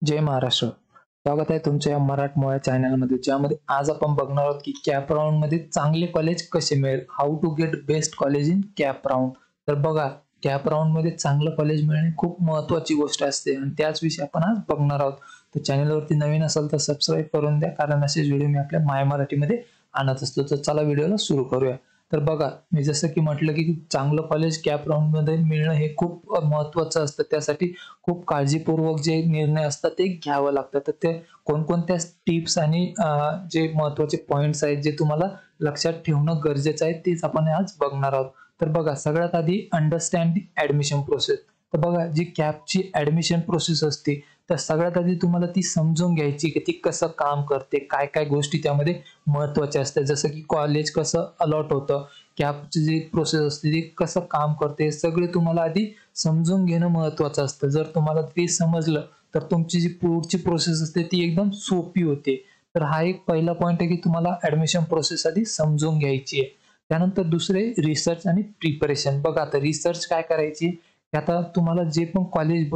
जय महाराष्ट्र. स्वागत आहे तुमच्या या मराठमोळ्या चॅनलमध्ये, ज्यामध्ये आज आपण बघणार आहोत की कॅप राऊंड मध्ये चांगले कॉलेज कसे मिळेल. How to get best college in CAP round. तर बघा, कॅप राऊंड मध्ये चांगलं कॉलेज मिळणे खूप महत्त्वाची गोष्ट असते आणि त्याच विषयी आपण आज बघणार आहोत. तर चॅनलवरती नवीन असाल तर सबस्क्राईब करून द्या, कारण असेच व्हिडिओ मी आपल्या माय मराठीमध्ये आणत असतो. तर चला व्हिडिओला सुरू करूया. तर बघा, मी जसं की म्हटलं की चांगलं कॉलेज कॅप राऊंड मध्ये मिळणं हे खूप महत्त्वाचं असतं. त्यासाठी खूप काळजीपूर्वक जे निर्णय असतात ते घ्यावं लागतं. तर ते कोणकोणत्या टिप्स आणि जे महत्त्वाचे पॉइंट्स आहेत जे तुम्हाला लक्षात ठेवणं गरजेचं आहे, तेच आपण आज बघणार आहोत. तर बघा, सगळ्यात आधी अंडरस्टँड ऍडमिशन प्रोसेस. तर बघा, जी कॅपची ऍडमिशन प्रोसेस असते, तर सगळ्यात आधी तुम्हाला ती समजून घ्यायची की ती कसं काम करते, काय काय गोष्टी त्यामध्ये महत्त्वाच्या असतात. जसं की कॉलेज कसं अलॉट होतं, कॅपची जी प्रोसेस असते ती कसं काम करते, सगळे तुम्हाला आधी समजून घेणं महत्त्वाचं असतं. जर तुम्हाला ते समजलं तर तुमची जी पुढची प्रोसेस असते ती एकदम सोपी होते. तर हा एक पहिला पॉईंट आहे की तुम्हाला ऍडमिशन प्रोसेस आधी समजून घ्यायची आहे. त्यानंतर दुसरे रिसर्च आणि प्रिपरेशन. बघा, आता रिसर्च काय करायची की आता तुम्हाला जे पण कॉलेज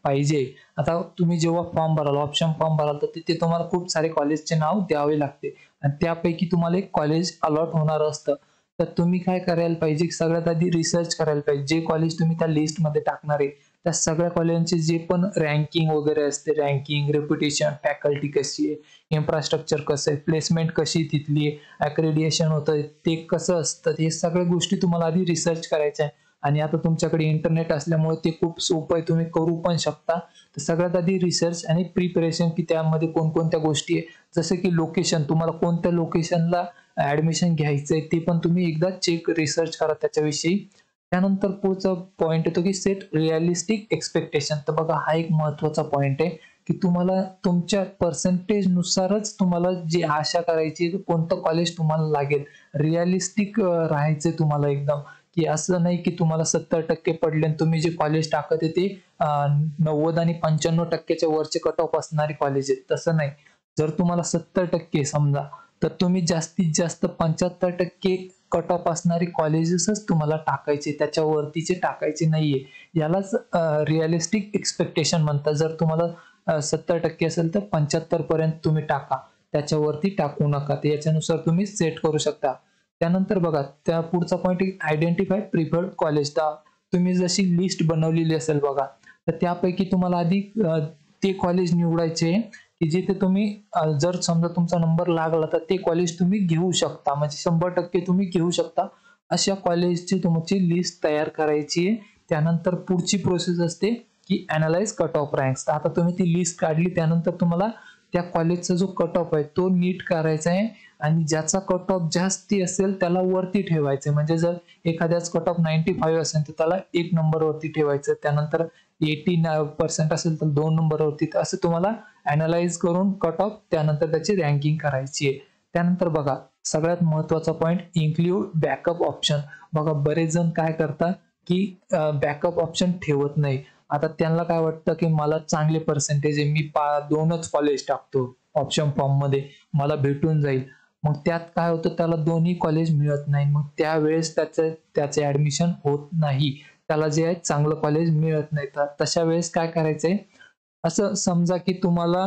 पाहिजे, आता तुम्ही जेव्हा फॉर्म भराल, ऑप्शन फॉर्म भराल, तर तिथे तुम्हाला खूप सारे कॉलेजचे नाव द्यावे लागते आणि त्यापैकी तुम्हाला एक कॉलेज अलॉट होणार असतं. तर तुम्ही काय करायला पाहिजे, सगळ्यात आधी रिसर्च करायला पाहिजे. जे कॉलेज तुम्ही त्या लिस्टमध्ये टाकणार आहे त्या सगळ्या कॉलेजांचे जे पण रँकिंग वगैरे असते, रँकिंग, रेप्युटेशन, फॅकल्टी कशी आहे, इन्फ्रास्ट्रक्चर कसं आहे, प्लेसमेंट कशी तिथली, अक्रेडिएशन होतं ते कसं असतं, हे सगळ्या गोष्टी तुम्हाला आधी रिसर्च करायच्या आहे. आणि आता तुमच्याकडे इंटरनेट असल्यामुळे ते खूप सोपं आहे, तुम्ही करू पण शकता. तर सगळ्यात आधी रिसर्च आणि प्रिपरेशन, की त्यामध्ये कोणकोणत्या गोष्टी आहे, जसं की लोकेशन, तुम्हाला कोणत्या लोकेशनला ऍडमिशन घ्यायचंय ते पण तुम्ही एकदा रिसर्च करा त्याच्याविषयी. त्यानंतर पुढचा पॉइंट येतो की सेट रिअलिस्टिक एक्सपेक्टेशन. तर बघा, हा एक महत्वाचा पॉइंट आहे की तुम्हाला तुमच्या पर्सेंटेज नुसारच तुम्हाला जी आशा करायची कोणतं कॉलेज तुम्हाला लागेल. रिअलिस्टिक राहायचे तुम्हाला एकदम, की असं नाही की तुम्हाला 70% पडले आणि तुम्ही जे कॉलेज टाकत आहे ते 90 आणि 95% वरचे कट ऑफ असणारे कॉलेज आहेत, तसं नाही. जर तुम्हाला 70% समजा, तर तुम्ही जास्तीत जास्त 75% कट ऑफ असणारी कॉलेजेसच तुम्हाला टाकायचे, त्याच्यावरतीचे टाकायचे नाहीये. यालाच रिअलिस्टिक एक्सपेक्टेशन म्हणतात. जर तुम्हाला 70% असेल तर 75 पर्यंत तुम्ही टाका, त्याच्यावरती टाकू नका. ते याच्यानुसार तुम्ही सेट करू शकता. त्यानंतर बघा, त्या पुढचा पॉईंट आयडेंटिफाय प्रिफर्ड कॉलेज. तुम्ही जशी लिस्ट बनवलेली असेल बघा, तर त्यापैकी तुम्हाला आधी ते कॉलेज निवडायचे की जिथे तुम्ही जर समजा तुमचा नंबर लागला तर ते कॉलेज तुम्ही घेऊ शकता, म्हणजे 100% तुम्ही घेऊ शकता अशा कॉलेजची तुमची लिस्ट तयार करायची आहे. त्यानंतर पुढची प्रोसेस असते की अनालाइज कट ऑफ रँक्स. आता तुम्ही ती लिस्ट काढली, त्यानंतर तुम्हाला त्या कॉलेजचा जो कट ऑफ आहे तो नीट करायचा आहे आणि ज्याचा कट ऑफ जास्ती असेल त्याला वरती ठेवायचं. म्हणजे जर एखाद्याच कट ऑफ 95 असेल तर त्याला 1 नंबर वरती ठेवायचं, त्यानंतर 80% असेल तर 2 नंबर वरती. असं तुम्हाला अनालाइज करून कट ऑफ त्यानंतर त्याची रँकिंग करायची आहे. त्यानंतर बघा, सगळ्यात महत्वाचा पॉइंट, इन्क्लूड बॅकअप ऑप्शन. बघा, बरेच जण काय करतात की बॅकअप ऑप्शन ठेवत नाही. आता त्यांना काय वाटतं की मला चांगले पर्सेंटेज आहे, मी 2च कॉलेज टाकतो ऑप्शन फॉर्म मध्ये, मला भेटून जाईल. मग त्यात काय होतं, त्याला दोन्ही कॉलेज मिळत नाही. मग त्यावेळेस त्याचे ऍडमिशन होत नाही, त्याला जे आहे चांगलं कॉलेज मिळत नाही. तर तशा वेळेस काय करायचंय, असं समजा की तुम्हाला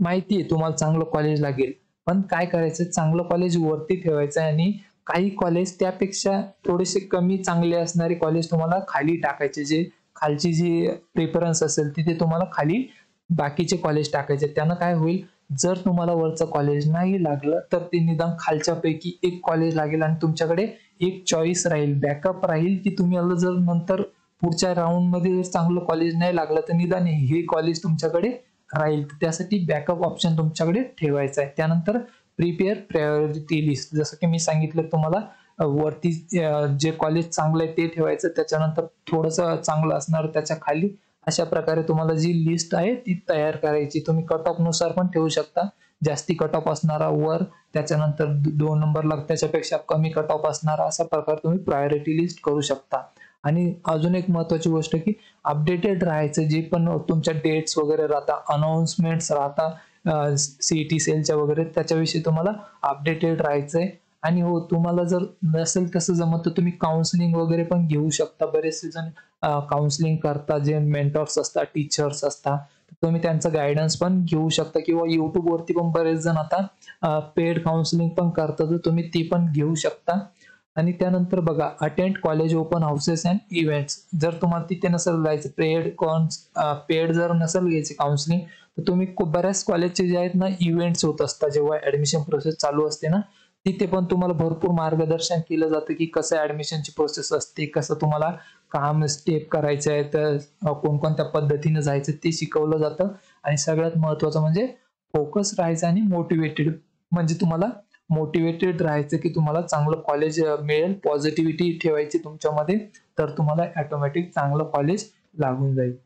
माहिती आहे तुम्हाला चांगलं कॉलेज लागेल, पण काय करायचं, चांगलं कॉलेज वरती ठेवायचं आणि काही कॉलेज त्यापेक्षा थोडेसे कमी चांगले असणारे कॉलेज तुम्हाला खाली टाकायचे. जे खालची जी प्रेफरन्स असेल तिथे तुम्हाला खाली बाकीचे कॉलेज टाकायचे. त्यानं काय होईल, जर तुम्हाला वरचं कॉलेज नाही लागलं तर ते निदान खालच्या पैकी एक कॉलेज लागेल आणि तुमच्याकडे एक चॉईस राहील, बॅकअप राहील, की तुम्ही जर नंतर पुढच्या राऊंड मध्ये जर चांगलं कॉलेज नाही लागलं तर निदान हे कॉलेज तुमच्याकडे राहील. त्यासाठी बॅकअप ऑप्शन तुमच्याकडे ठेवायचा आहे. त्यानंतर प्रिपेअर प्रायोरिटी लिस्ट. जसं की मी सांगितलं तुम्हाला, वरती जे कॉलेज चांगलं आहे ते ठेवायचं, त्याच्यानंतर थोडंसं चांगलं असणार त्याच्या खाली. अशा प्रकारे तुम्हाला जी लिस्ट आहे ती तयार करायची. तुम्ही कट ऑफ नुसार पण ठेवू शकता, जास्ती कट ऑफ असणारा वर, त्याच्यानंतर 2 नंबरला त्याच्यापेक्षा कमी कट ऑफ असणारा, असा प्रकार तुम्ही प्रायोरिटी लिस्ट करू शकता. आणि अजून एक महत्वाची गोष्ट की अपडेटेड राहायचं. जे पण तुमच्या डेट्स वगैरे राहता, अनाउन्समेंट्स राहता सीईटी सेलच्या वगैरे, त्याच्याविषयी तुम्हाला अपडेटेड राहायचंय. आणि हो, तुम्हाला जर नसेल तसं जमत तर तुम्ही काउन्सिलिंग वगैरे पण घेऊ शकता. बरेचसे जण काउन्सिलिंग करतात, जे मेंटॉर्स असतात, टीचर्स असतात, तुम्ही त्यांचं गायडन्स पण घेऊ शकता, किंवा YouTube वरती पण बरेच जण आता पेड काउन्सिलिंग पण करतात, तर तुम्ही ती पण घेऊ शकता. आणि त्यानंतर बघा, attend college open houses and events. जर तुम्हाला तिथे नसेल जायचं, पेड जर नसेल घ्यायचे काउन्सिलिंग, तर तुम्ही बऱ्याच कॉलेजचे जे आहेत ना, इव्हेंट्स होत असतात जेव्हा ऍडमिशन प्रोसेस चालू असते ना, तिथे पण तुम्हाला भरपूर मार्गदर्शन केलं जातं की कसं ऍडमिशनची प्रोसेस असते, कसं तुम्हाला काम स्टेप करायचं आहे, तर कोणकोणत्या पद्धतीने जायचं ते शिकवलं जातं. आणि सगळ्यात महत्वाचं म्हणजे फोकस राहायचं आणि मोटिवेटेड, म्हणजे तुम्हाला मोटिवेटेड राहायचं की तुम्हाला चांगलं कॉलेज मिळेल, पॉझिटिव्हिटी ठेवायची तुमच्यामध्ये, तर तुम्हाला ऑटोमॅटिक चांगलं कॉलेज लागून जाईल.